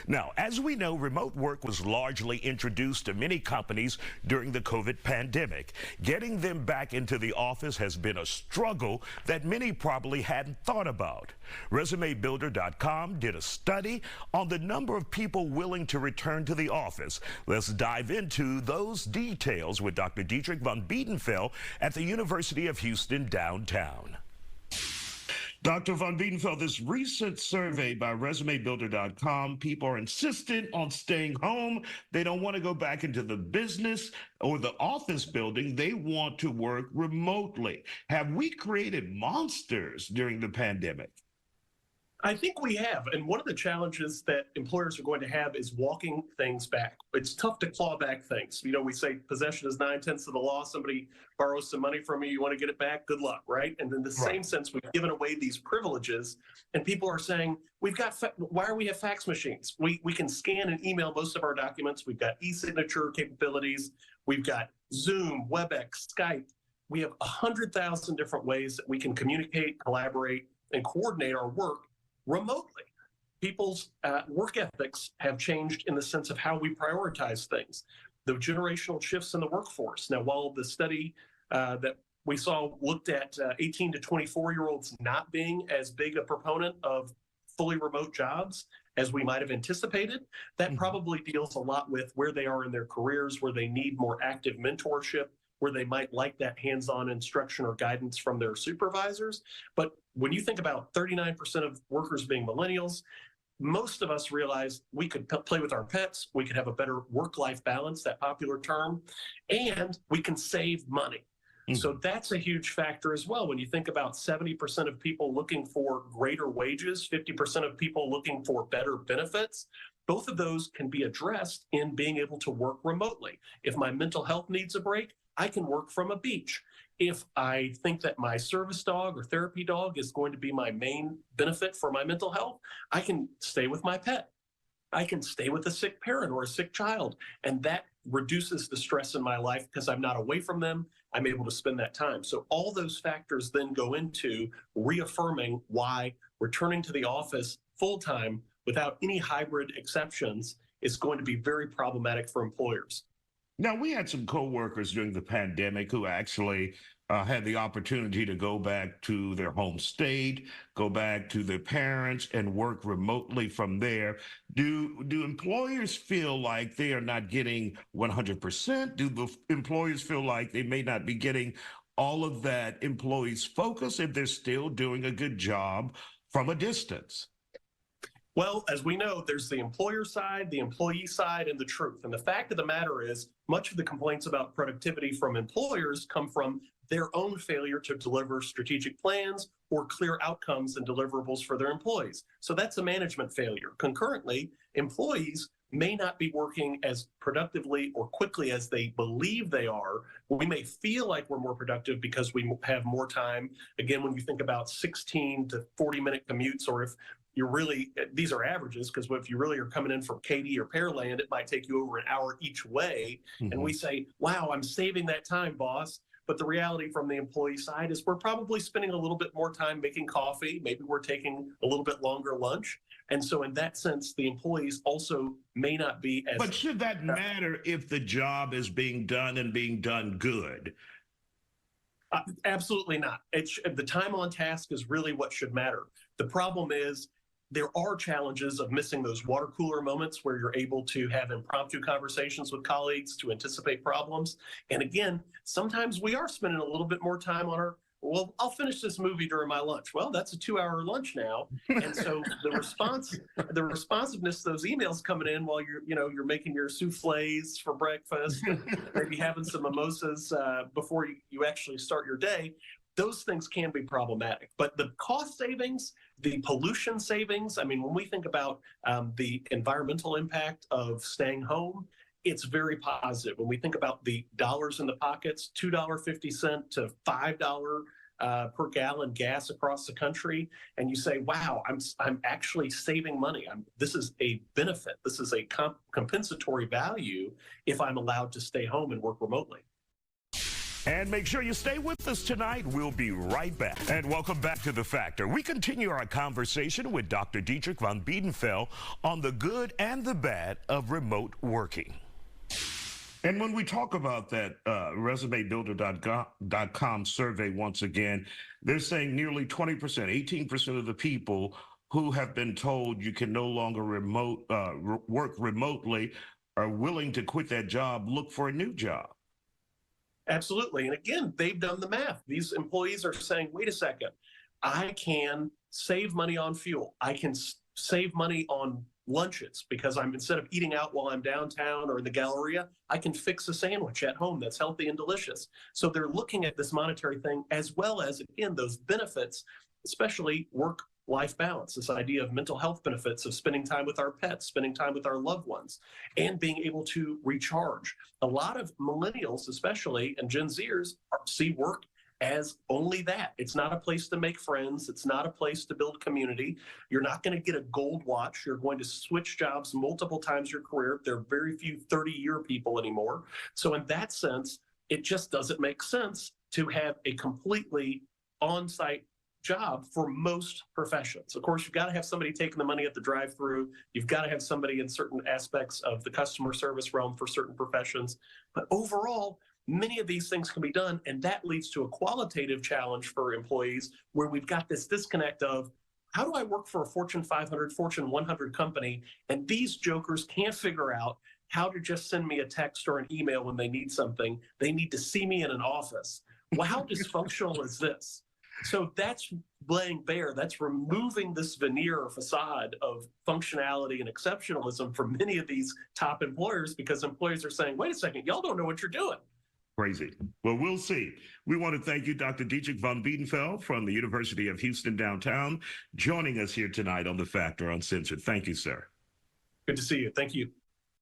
Now, as we know, remote work was largely introduced to many companies during the COVID pandemic. Getting them back into the office has been a struggle that many probably hadn't thought about. RésuméBuilder.com did a study on the number of people willing to return to the office. Let's dive into those details with Dr. Dietrich von Biedenfeld at the University of Houston downtown. Dr. von Biedenfeld, this recent survey by RésuméBuilder.com, people are insistent on staying home. They don't want to go back into the business or the office building. They want to work remotely. Have we created monsters during the pandemic? I think we have. And one of the challenges that employers are going to have is walking things back. It's tough to claw back things. You know, we say possession is 9/10 of the law. Somebody borrows some money from you, you want to get it back, good luck, right? And in the same sense, we've given away these privileges, and people are saying, why do we have fax machines? We can scan and email most of our documents. We've got e-signature capabilities. We've got Zoom, WebEx, Skype. We have 100,000 different ways that we can communicate, collaborate, and coordinate our work remotely. People's work ethics have changed in the sense of how we prioritize things. The generational shifts in the workforce. Now, while the study that we saw looked at 18 to 24-year-olds not being as big a proponent of fully remote jobs as we might have anticipated, that probably deals a lot with where they are in their careers, where they need more active mentorship, where they might like that hands-on instruction or guidance from their supervisors. But when you think about 39% of workers being millennials, most of us realize we could play with our pets, we could have a better work-life balance, that popular term, and we can save money. So that's a huge factor as well. When you think about 70% of people looking for greater wages, 50% of people looking for better benefits, both of those can be addressed in being able to work remotely. If my mental health needs a break, I can work from a beach. If I think that my service dog or therapy dog is going to be my main benefit for my mental health, I can stay with my pet. I can stay with a sick parent or a sick child. And that reduces the stress in my life because I'm not away from them. I'm able to spend that time. So all those factors then go into reaffirming why returning to the office full-time without any hybrid exceptions is going to be very problematic for employers. Now, we had some coworkers during the pandemic who actually had the opportunity to go back to their home state, go back to their parents, and work remotely from there. Do employers feel like they are not getting 100%? Do the employers feel like they may not be getting all of that employees' focus if they're still doing a good job from a distance? Well, as we know, there's the employer side, the employee side, and the truth. And the fact of the matter is, much of the complaints about productivity from employers come from their own failure to deliver strategic plans or clear outcomes and deliverables for their employees. So that's a management failure. Concurrently, employees may not be working as productively or quickly as they believe they are. We may feel like we're more productive because we have more time. Again, when you think about 16 to 40-minute commutes, or if you're really, these are averages, because if you really are coming in from Katy or Pearland, it might take you over an hour each way. And we say, wow, I'm saving that time, boss. But the reality from the employee side is we're probably spending a little bit more time making coffee. Maybe we're taking a little bit longer lunch. And so in that sense, the employees also may not be as... But should that matter if the job is being done and being done good? Absolutely not. The time on task is really what should matter. The problem is there are challenges of missing those water cooler moments where you're able to have impromptu conversations with colleagues to anticipate problems. And again, sometimes we are spending a little bit more time on well, I'll finish this movie during my lunch. Well, that's a 2-hour lunch now. And so the responsiveness to those emails coming in while you're making your souffles for breakfast, maybe having some mimosas before you actually start your day, those things can be problematic. But the cost savings, the pollution savings, I mean, when we think about the environmental impact of staying home, it's very positive. When we think about the dollars in the pockets, $2.50 to $5 per gallon gas across the country, and you say, wow, I'm actually saving money. This is a benefit. This is a compensatory value if I'm allowed to stay home and work remotely. And make sure you stay with us tonight. We'll be right back. And welcome back to The Factor. We continue our conversation with Dr. Dietrich von Biedenfeld on the good and the bad of remote working. And when we talk about that RésuméBuilder.com survey, once again, they're saying nearly 20%, 18% of the people who have been told you can no longer work remotely are willing to quit that job, look for a new job. Absolutely. And again, they've done the math. These employees are saying, wait a second, I can save money on fuel. I can save money on lunches because instead of eating out while I'm downtown or in the Galleria, I can fix a sandwich at home that's healthy and delicious. So they're looking at this monetary thing as well as, again, those benefits, especially work-life balance, this idea of mental health benefits of spending time with our pets, spending time with our loved ones, and being able to recharge. A lot of millennials, especially, and Gen Zers see work as only that. It's not a place to make friends. It's not a place to build community. You're not going to get a gold watch. You're going to switch jobs multiple times your career. There are very few 30-year people anymore. So in that sense, it just doesn't make sense to have a completely on-site job for most professions. Of course, you've got to have somebody taking the money at the drive-through. You've got to have somebody in certain aspects of the customer service realm for certain professions. But overall, many of these things can be done, and that leads to a qualitative challenge for employees where we've got this disconnect of how do I work for a Fortune 500, Fortune 100 company, and these jokers can't figure out how to just send me a text or an email when they need something. They need to see me in an office. Well, how dysfunctional is this? So that's laying bare, that's removing this veneer or facade of functionality and exceptionalism for many of these top employers because employees are saying, wait a second, y'all don't know what you're doing. Crazy. Well, we'll see. We want to thank you, Dr. Dietrich von Biedenfeld from the University of Houston downtown, joining us here tonight on The Factor Uncensored. Thank you, sir. Good to see you. Thank you.